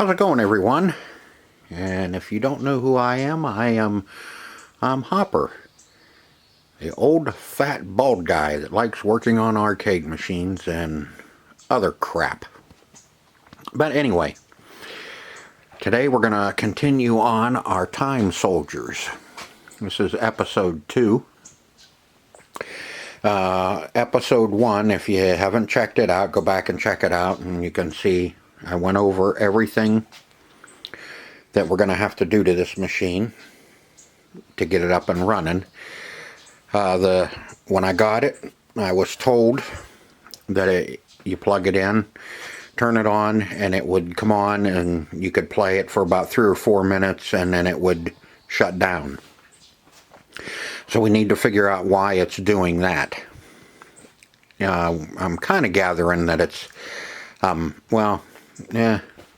How's it going, everyone? And if you don't know who I'm Hopper, the old fat bald guy that likes working on arcade machines and other crap. But anyway, today we're going to continue on our Time Soldiers. This is episode 2. Episode 1, if you haven't checked it out, go back and check it out, and you can see I went over everything that we're going to have to do to this machine to get it up and running. When I got it, I was told that you plug it in, turn it on, and it would come on, and you could play it for about 3 or 4 minutes, and then it would shut down. So we need to figure out why it's doing that. I'm kind of gathering that it's,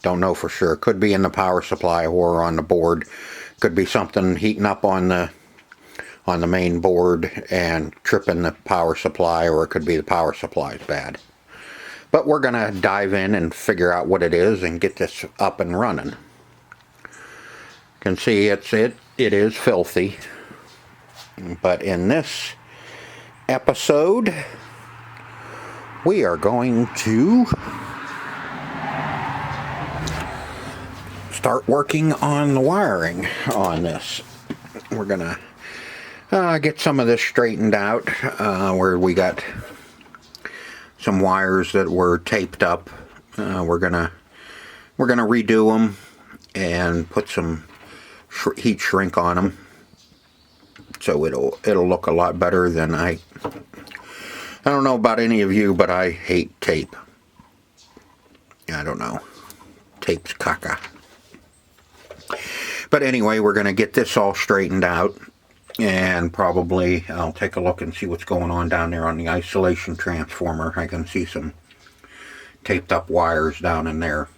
don't know for sure. Could be in the power supply or on the board. Could be something heating up on the main board and tripping the power supply, or it could be the power supply is bad. But we're going to dive in and figure out what it is and get this up and running. You can see it is filthy. But in this episode, we are going to start working on the wiring on this. We're gonna get some of this straightened out, where we got some wires that were taped up. We're gonna redo them and put some heat shrink on them, so it'll look a lot better than I don't know about any of you, but I hate tape. I don't know. Tape's caca. But anyway, we're going to get this all straightened out, and probably I'll take a look and see what's going on down there on the isolation transformer. I can see some taped up wires down in there.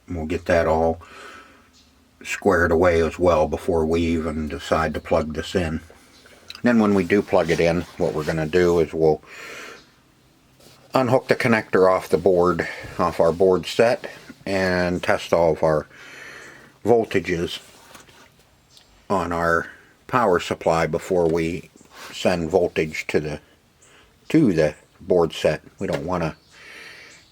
We'll get that all squared away as well before we even decide to plug this in. Then when we do plug it in, what we're going to do is we'll unhook the connector off the board, off our board set, and test all of our voltages on our power supply before we send voltage to the board set. We don't want to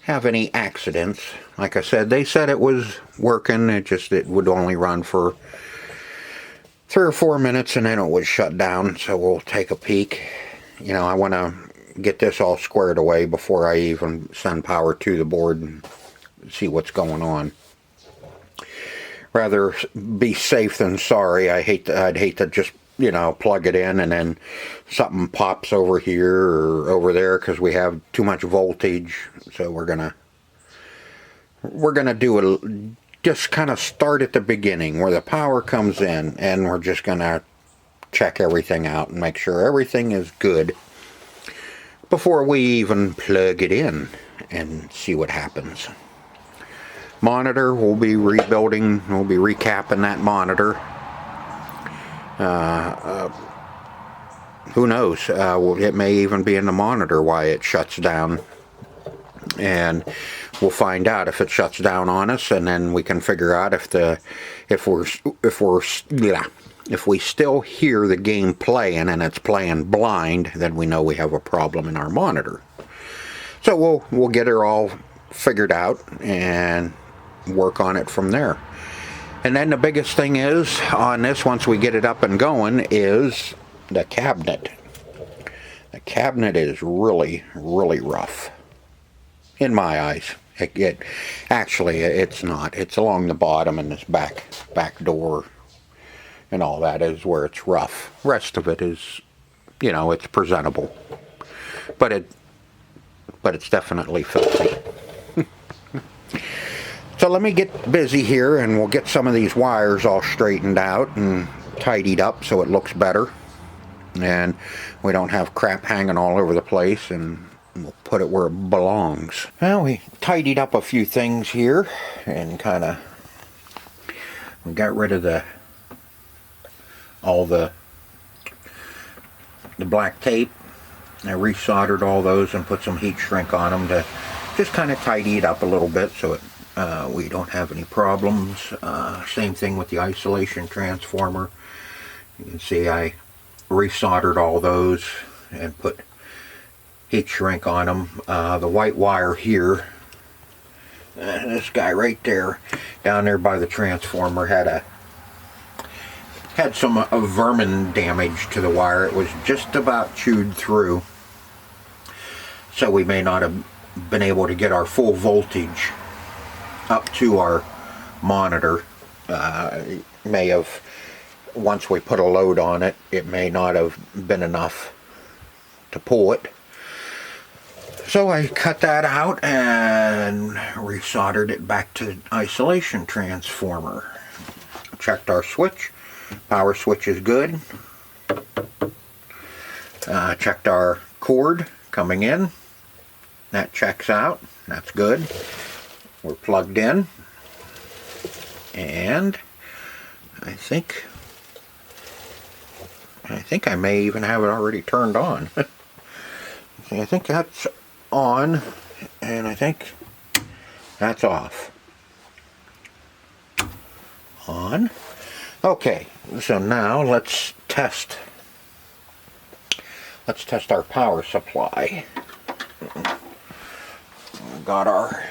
have any accidents. Like I said, they said it was working, it would only run for 3 or 4 minutes and then it would shut down, so we'll take a peek. I want to get this all squared away before I even send power to the board and see what's going on. Rather be safe than sorry. I'd hate to just, plug it in and then something pops over here or over there because we have too much voltage. So we're gonna just kind of start at the beginning where the power comes in, and we're just gonna check everything out and make sure everything is good before we even plug it in and see what happens. Monitor, we'll be rebuilding, we'll be recapping that monitor. Who knows, it may even be in the monitor why it shuts down, and we'll find out if it shuts down on us, and then we can figure out if we still hear the game playing and it's playing blind, then we know we have a problem in our monitor. So we'll get it all figured out and work on it from there. And then the biggest thing is on this, once we get it up and going, is the cabinet. The cabinet is really, really rough in my eyes. Actually, it's not. It's along the bottom and this back door and all that is where it's rough. Rest of it is, it's presentable. But it's definitely filthy. So let me get busy here and we'll get some of these wires all straightened out and tidied up so it looks better. And we don't have crap hanging all over the place, and we'll put it where it belongs. Well, we tidied up a few things here and we got rid of all the black tape. I resoldered all those and put some heat shrink on them to just kind of tidy it up a little bit so We don't have any problems. Same thing with the isolation transformer. You can see I resoldered all those and put heat shrink on them. The white wire here, this guy right there, down there by the transformer, had some vermin damage to the wire. It was just about chewed through, so we may not have been able to get our full voltage up to our monitor. May have, once we put a load on it, it may not have been enough to pull it. So I cut that out and resoldered it back to isolation transformer. Checked our switch. Power switch is good. Checked our cord coming in. That checks out. That's good. We're plugged in. And I think I may even have it already turned on. I think that's on, and I think that's off. On. Okay, so now let's test our power supply. Got our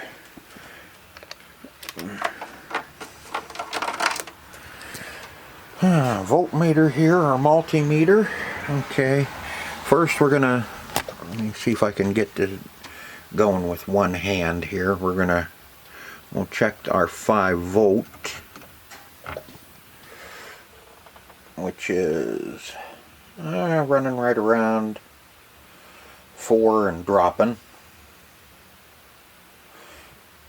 voltmeter here, our multimeter. Okay, first we're gonna, let me see if I can get this going with one hand here. We'll check our 5 volt, which is running right around 4 and dropping.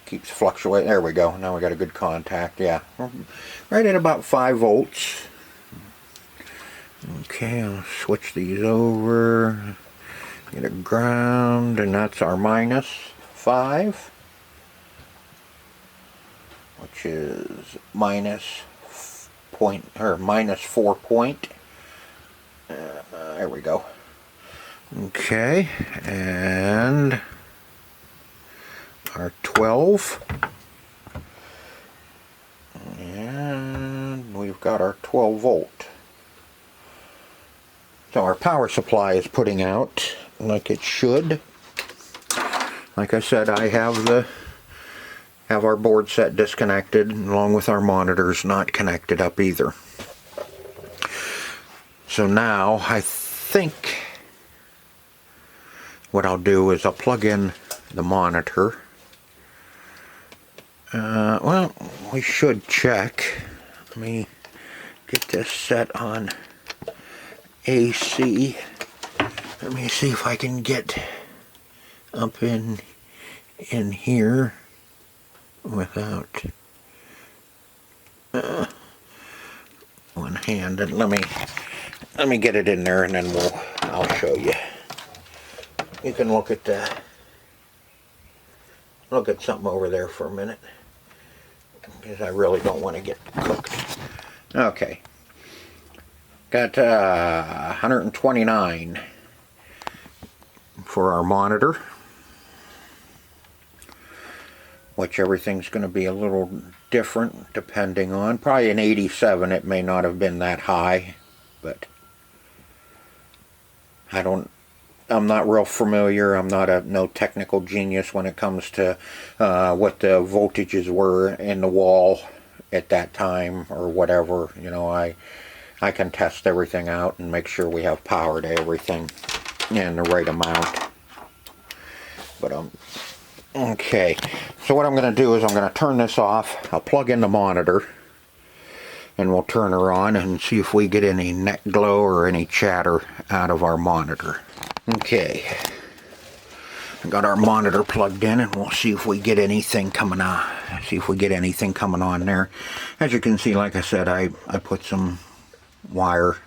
Keeps fluctuating. There we go. Now we got a good contact. Yeah, right at about 5 volts. Okay, I'll switch these over. Get a ground, and that's our -5, which is -4 point. There we go. Okay, and our 12, and we've got our 12 volt. So our power supply is putting out like it should. Like I said, I have our board set disconnected, along with our monitors not connected up either. So now I think what I'll do is I'll plug in the monitor. Well, we should check. Let me get this set on AC. Let me see if I can get up in here without one hand. And let me get it in there, and then I'll show you. You can look at something over there for a minute, because I really don't want to get cooked. Okay. Got 129 for our monitor, which everything's going to be a little different depending on. Probably an 87. It may not have been that high, but I'm not real familiar. I'm not no technical genius when it comes to what the voltages were in the wall at that time or whatever. You know, I can test everything out and make sure we have power to everything in the right amount. But okay, so what I'm going to do is I'm going to turn this off. I'll plug in the monitor, and we'll turn her on and see if we get any net glow or any chatter out of our monitor. Okay, I got our monitor plugged in, and we'll see if we get anything coming on. See if we get anything coming on there. As you can see, like I said, I put some wire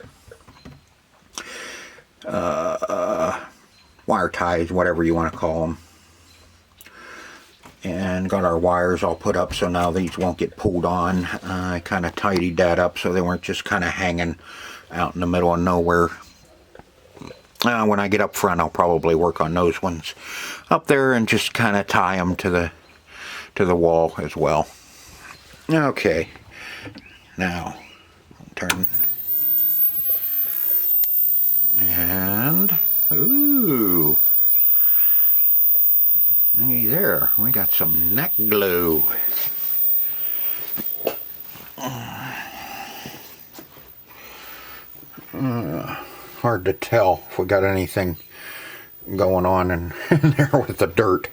ties, whatever you want to call them, and got our wires all put up so now these won't get pulled on. I kind of tidied that up so they weren't just kind of hanging out in the middle of nowhere. When I get up front, I'll probably work on those ones up there and just kind of tie them to to the wall as well. Okay, now turn, and ooh, hey there, we got some neck glue. Hard to tell if we got anything going on in there with the dirt.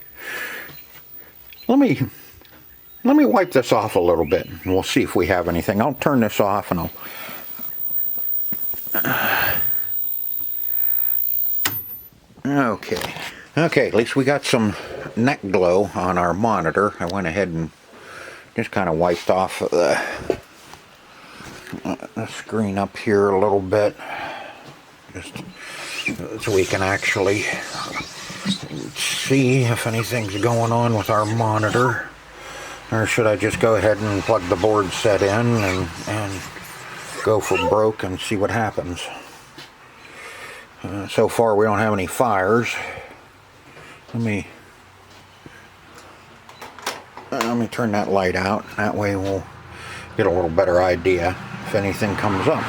Let me wipe this off a little bit and we'll see if we have anything. I'll turn this off and Okay, at least we got some neck glow on our monitor. I went ahead and just kind of wiped off the screen up here a little bit, just so we can actually see if anything's going on with our monitor. Or should I just go ahead and plug the board set in and go for broke and see what happens? So far we don't have any fires. Let me turn that light out. That way we'll get a little better idea if anything comes up.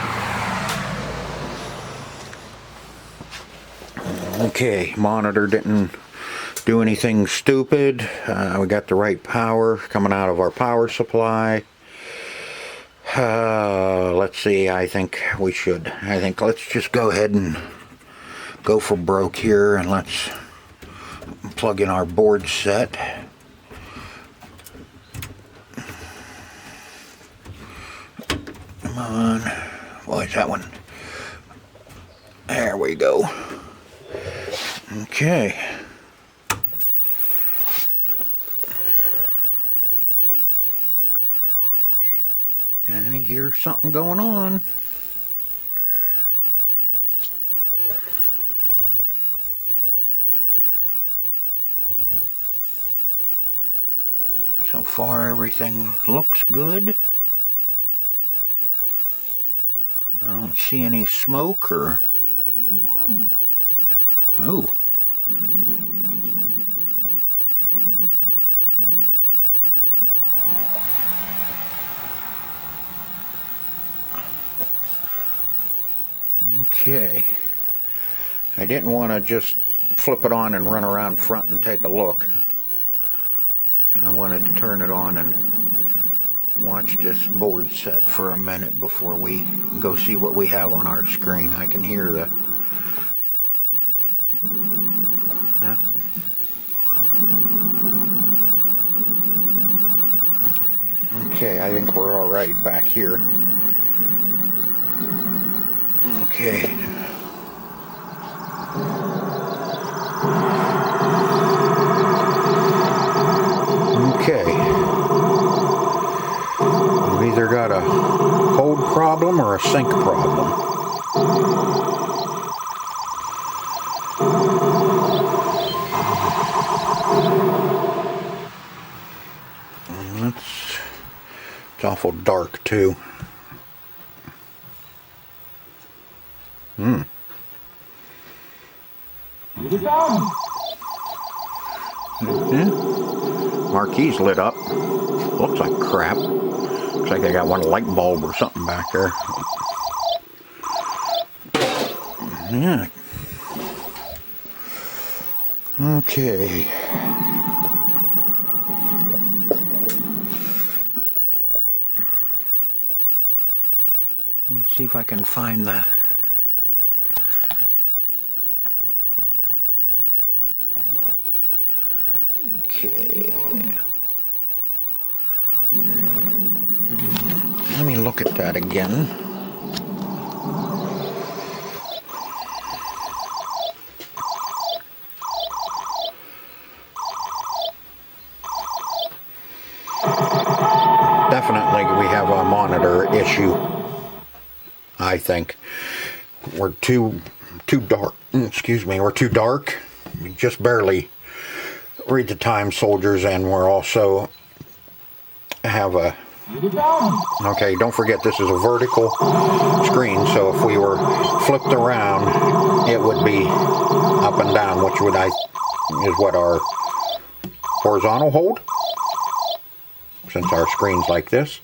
Okay, monitor didn't do anything stupid. We got the right power coming out of our power supply. Let's see, I think let's just go ahead and go for broke here, and let's plug in our board set. Come on. Boy, is that one. There we go. Okay. I hear something going on. So far everything looks good. I don't see any smoke or... Oh. Okay. I didn't want to just flip it on and run around front and take a look. I wanted to turn it on and watch this board set for a minute before we go see what we have on our screen. I can hear the... Okay, I think we're all right back here. Okay. Okay. We've either got a hold problem or a sync problem. It's awful dark too. Marquee's lit up. Looks like crap. Looks like they got one light bulb or something back there. Yeah. Okay. Let's see if I can find the... Okay. Let me look at that again. Definitely we have a monitor issue. I think we're too dark. Excuse me, we're too dark. We just barely read the time, soldiers, and we're also have a... Okay, don't forget this is a vertical screen, so if we were flipped around, it would be up and down, which would is what our horizontal hold. since our screen's like this.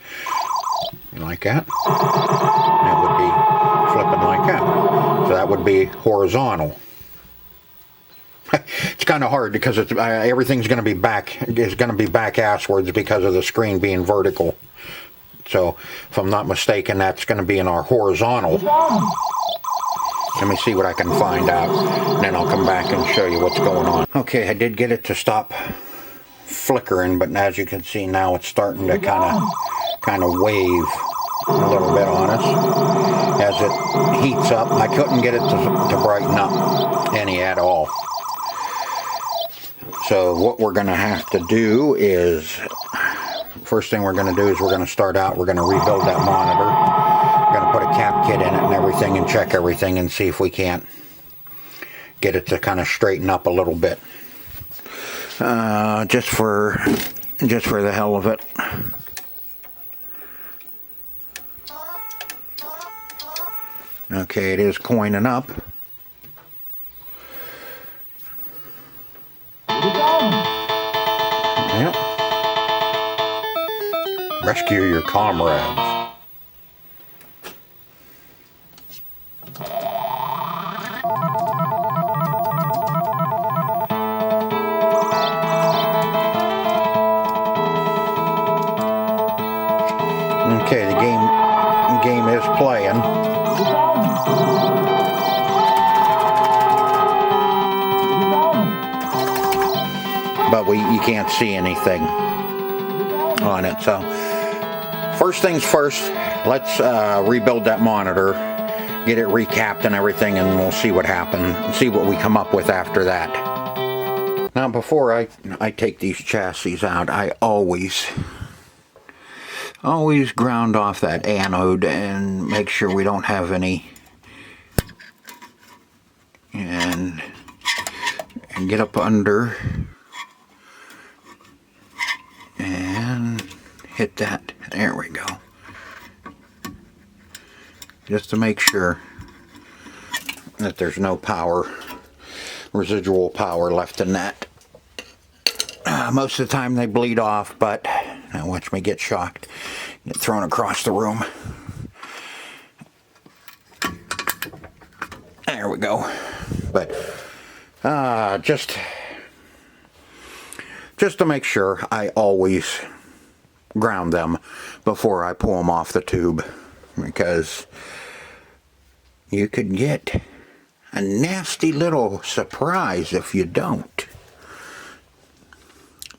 Like that. It would be flipping like that. So that would be horizontal. It's kind of hard because it's everything's going to be back. It's going to be back asswards because of the screen being vertical. So if I'm not mistaken, that's going to be in our horizontal. Let me see what I can find out, and then I'll come back and show you what's going on. Okay, I did get it to stop flickering, but as you can see now, it's starting to kind of wave a little bit on us as it heats up. I couldn't get it to brighten up any at all. So what we're going to have to do is, first thing we're going to do is we're going to start out, we're going to rebuild that monitor. We're going to put a cap kit in it and everything and check everything and see if we can't get it to kind of straighten up a little bit. Just for the hell of it. Okay, it is coining up. Yep. Rescue your comrades. Okay, the game is playing. But you can't see anything on it. So first things first, let's rebuild that monitor, get it recapped and everything, and we'll see what happens, see what we come up with after that. Now before I take these chassis out, I always ground off that anode and make sure we don't have any, and get up under and hit that. There we go. Just to make sure that there's no power, residual power left in that. Most of the time they bleed off, but now watch me get shocked, get thrown across the room. There we go. But just to make sure, I always ground them before I pull them off the tube, because you could get a nasty little surprise if you don't.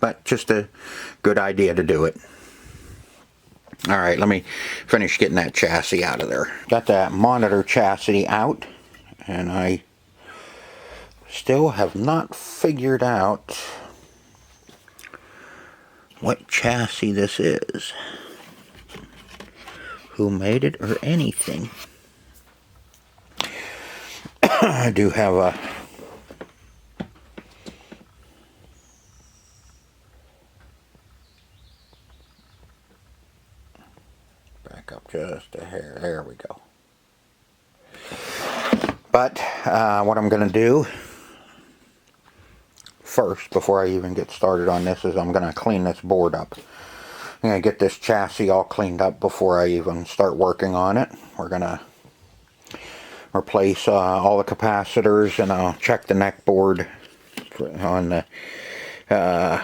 But just a good idea to do it. Alright, let me finish getting that chassis out of there. Got that monitor chassis out, and I still have not figured out what chassis this is, who made it, or anything. I do have a back up just a hair. There we go. But what I'm going to do first, before I even get started on this, is I'm going to clean this board up. I'm going to get this chassis all cleaned up before I even start working on it. We're going to replace all the capacitors, and I'll check the neck board on the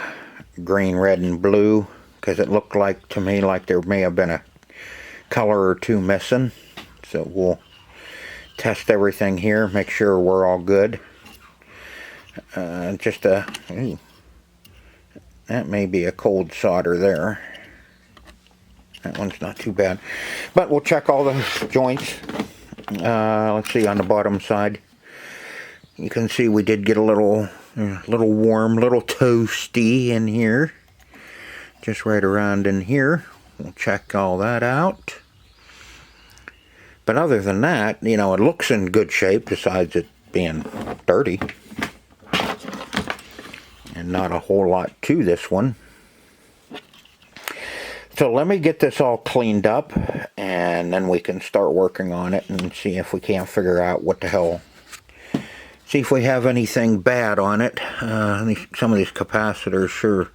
green, red, and blue, because it looked like to me like there may have been a color or two missing. So we'll test everything here, make sure we're all good. Ooh, that may be a cold solder there. That one's not too bad. But we'll check all the joints. Let's see, on the bottom side, you can see we did get a little warm, little toasty in here. Just right around in here. We'll check all that out. But other than that, you know, it looks in good shape, besides it being dirty. And not a whole lot to this one. So let me get this all cleaned up, and then we can start working on it and see if we can't figure out what the hell. See if we have anything bad on it. Some of these capacitors sure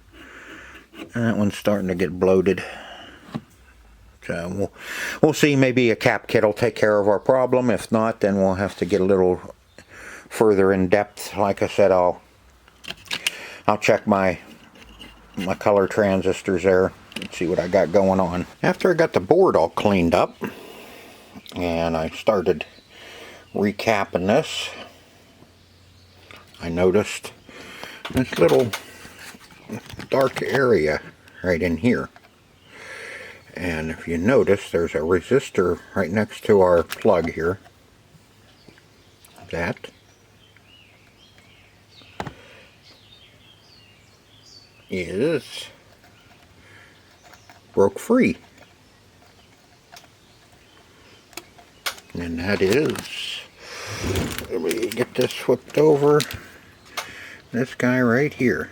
That one's starting to get bloated. So we'll see. Maybe a cap kit will take care of our problem. If not, then we'll have to get a little further in depth. Like I said, I'll check my color transistors there and see what I got going on. After I got the board all cleaned up and I started recapping this, I noticed this little dark area right in here. And if you notice, there's a resistor right next to our plug here. That is broke free. And that is, let me get this flipped over, this guy right here.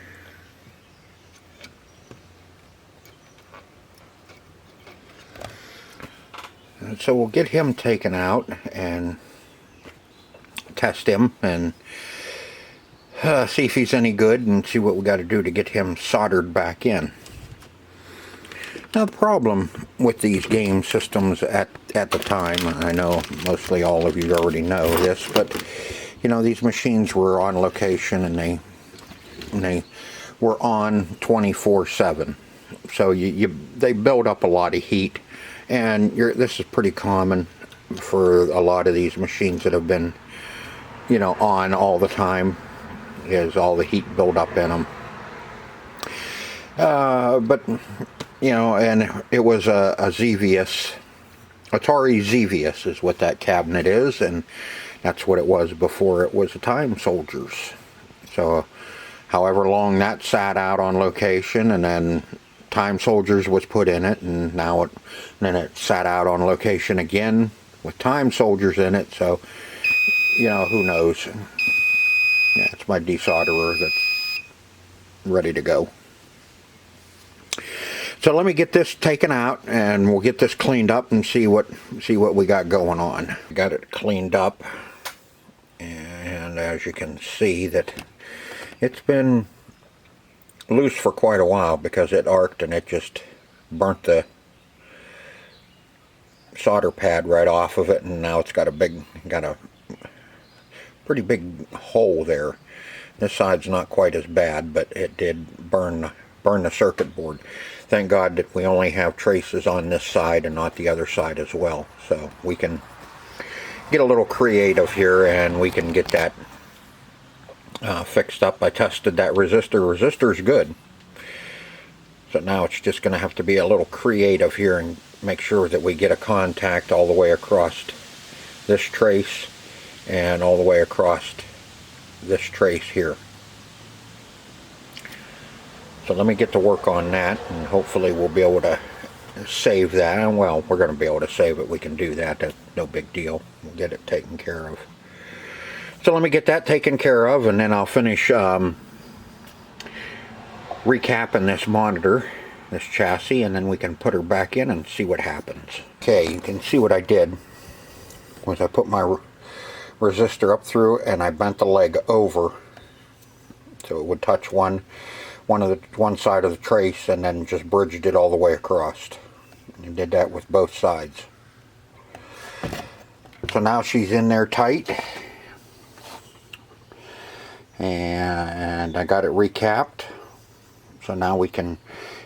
And so we'll get him taken out and test him and see if he's any good and see what we got to do to get him soldered back in. Now the problem with these game systems at the time, I know mostly all of you already know this, but you know, these machines were on location and they were on 24/7. So they build up a lot of heat, and this is pretty common for a lot of these machines that have been, you know, on all the time, is all the heat build up in them. But you know, and it was a Xevious, Atari Xevious is what that cabinet is, and that's what it was before it was a Time Soldiers. So however long that sat out on location, and then Time Soldiers was put in it, and now then it sat out on location again with Time Soldiers in it. So you know, who knows. Yeah, it's my desolderer that's ready to go. So let me get this taken out and we'll get this cleaned up and see what we got going on. Got it cleaned up, and as you can see that it's been loose for quite a while because it arced and it just burnt the solder pad right off of it, and now it's got a pretty big hole there. This side's not quite as bad, but it did burn the circuit board. Thank God that we only have traces on this side and not the other side as well. So we can get a little creative here and we can get that fixed up. I tested that resistor. Resistor's good. So now it's just going to have to be a little creative here and make sure that we get a contact all the way across this trace and all the way across this trace here. So let me get to work on that, and hopefully we'll be able to save that. And well, we're going to be able to save it. We can do that. That's no big deal. We'll get it taken care of. So let me get that taken care of, and then I'll finish recapping this monitor, this chassis, and then we can put her back in and see what happens. Okay, you can see what I did was I put my resistor up through and I bent the leg over so it would touch one side of the trace, and then just bridged it all the way across. And did that with both sides. So now she's in there tight, and I got it recapped. So now we can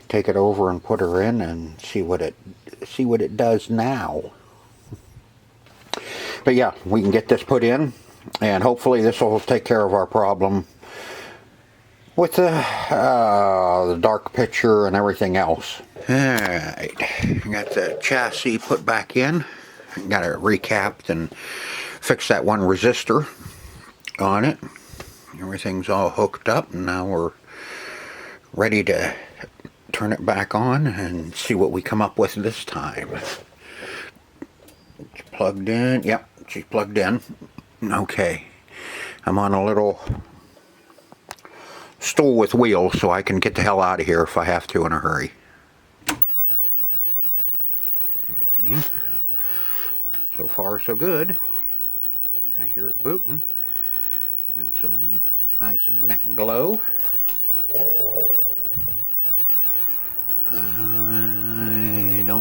take it over and put her in and see what it does now. But yeah, we can get this put in, and hopefully this will take care of our problem with the dark picture and everything else. Alright, got the chassis put back in. Got it recapped and fixed that one resistor on it. Everything's all hooked up, and now we're ready to turn it back on and see what we come up with this time. It's plugged in. Yep, she's plugged in. Okay, I'm on a little stool with wheels so I can get the hell out of here if I have to in a hurry. Yeah. So far so good. I hear it booting. Got some nice neck glow.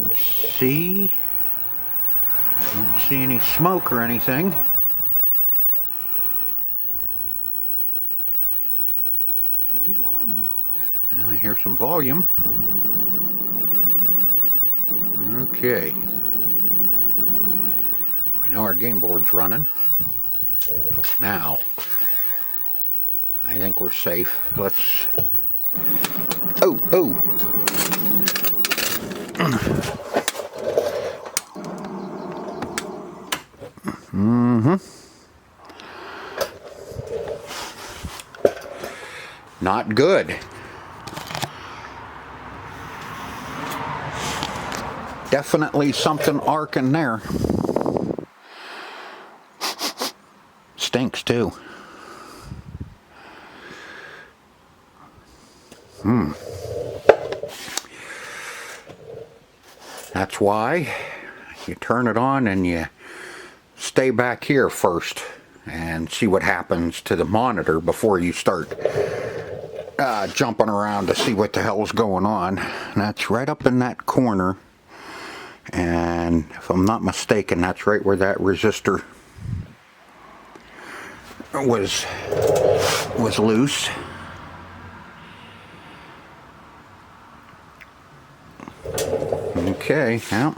Let's see. Don't see any smoke or anything. I hear some volume. Okay. We know our game board's running. Now, I think we're safe. Let's... Oh, oh! Mm-hmm. Not good. Definitely something arcing there. Stinks too. That's why you turn it on and you stay back here first and see what happens to the monitor before you start jumping around to see what the hell's going on. And that's right up in that corner, and if I'm not mistaken, that's right where that resistor was loose. Okay, now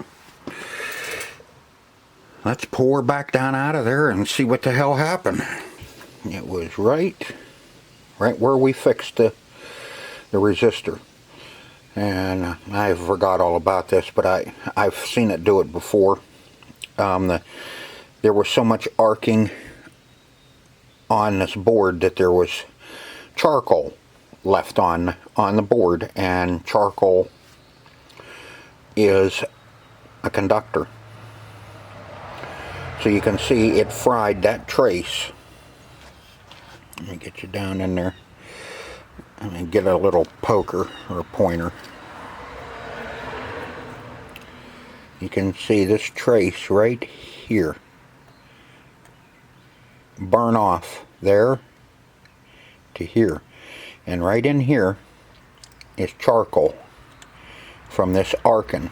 let's pour back down out of there and see what the hell happened. It was right where we fixed the resistor. And I forgot all about this, but I've seen it do it before. There was so much arcing on this board that there was charcoal left on the board, and charcoal is a conductor. So you can see it fried that trace. Let me get you down in there. Let me get a little poker or a pointer. You can see this trace right here burn off there to here, and right in here is charcoal from this arcing.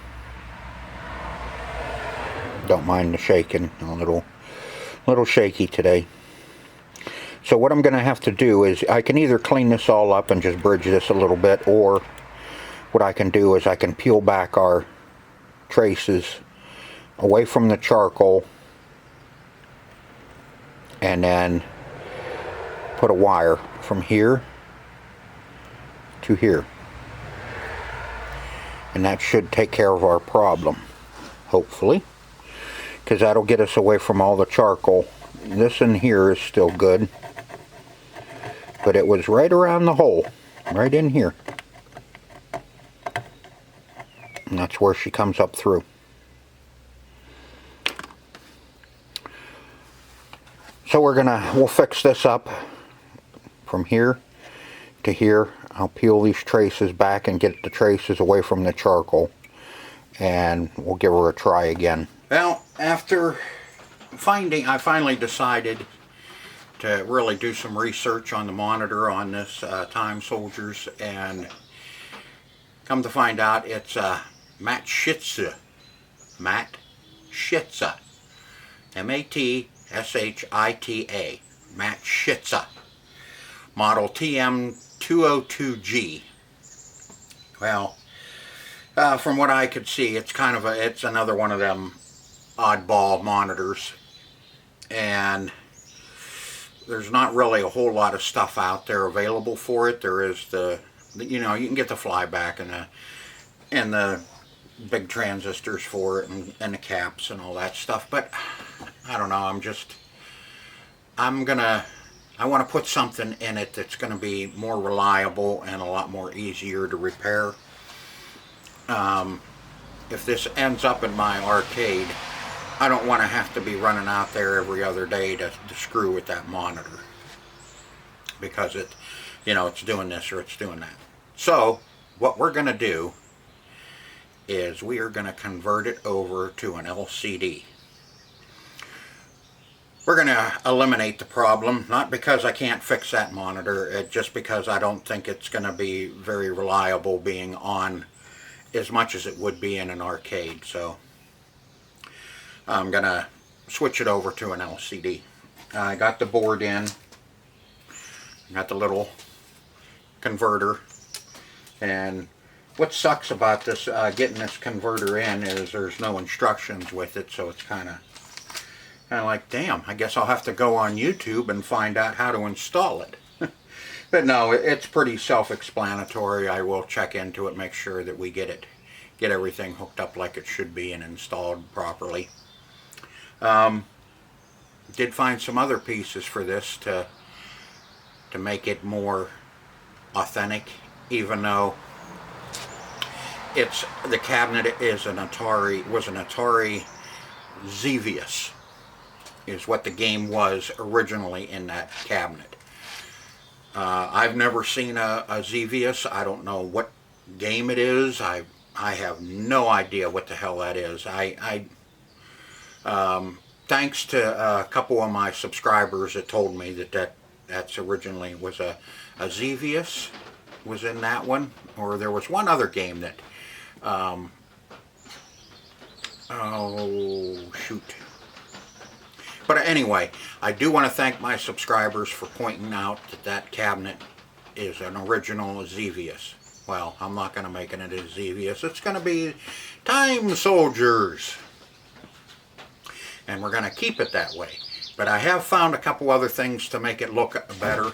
Don't mind the shaking, a little shaky today. So what I'm going to have to do is I can either clean this all up and just bridge this a little bit, or what I can do is I can peel back our traces away from the charcoal and then put a wire from here to here, and that should take care of our problem, hopefully, because that'll get us away from all the charcoal. This in here is still good, but it was right around the hole, right in here, and that's where she comes up through. So we'll fix this up from here to here. I'll peel these traces back and get the traces away from the charcoal, and we'll give her a try again. Well, after I finally decided to really do some research on the monitor on this Time Soldiers, and come to find out it's Matsushita, M-A-T-S-H-I-T-A, Matsushita, model TM-202G. Well, from what I could see, it's it's another one of them oddball monitors, and there's not really a whole lot of stuff out there available for it. There is you can get the flyback and the big transistors for it, and the caps and all that stuff, but I don't know, I want to put something in it that's going to be more reliable and a lot more easier to repair. If this ends up in my arcade, I don't want to have to be running out there every other day to screw with that monitor, because it's doing this or it's doing that. So what we're going to do is we are going to convert it over to an LCD. We're going to eliminate the problem, not because I can't fix that monitor, just because I don't think it's going to be very reliable being on as much as it would be in an arcade. So I'm gonna switch it over to an LCD. I got the board in, got the little converter, and what sucks about this getting this converter in is there's no instructions with it, so it's kind of like, damn, I guess I'll have to go on YouTube and find out how to install it. But no, it's pretty self-explanatory. I will check into it, make sure that we get everything hooked up like it should be and installed properly. Did find some other pieces for this to make it more authentic, even though the cabinet was an Atari Xevious, is what the game was originally in that cabinet. I've never seen a Xevious. I don't know what game it is. I have no idea what the hell that is. Thanks to a couple of my subscribers that told me that's originally was a Xevious was in that one, or there was one other game that oh shoot. But anyway, I do want to thank my subscribers for pointing out that cabinet is an original Xevious. Well, I'm not going to make it a Xevious. It's going to be Time Soldiers. And we're going to keep it that way. But I have found a couple other things to make it look better.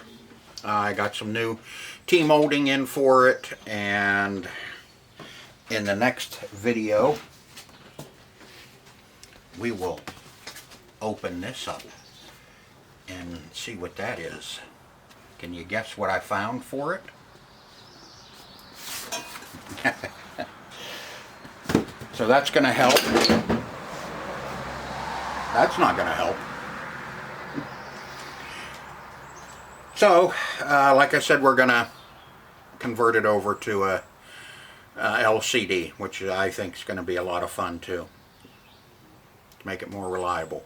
I got some new T-molding in for it, and in the next video we will open this up and see what that is. Can you guess what I found for it? So that's going to help. That's not going to help. So, like I said, we're going to convert it over to a LCD, which I think is going to be a lot of fun too, to make it more reliable.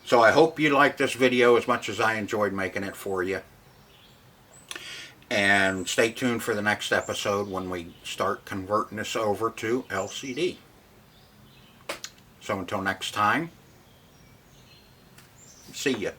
So I hope you liked this video as much as I enjoyed making it for you. And stay tuned for the next episode when we start converting this over to LCD. So until next time, see ya.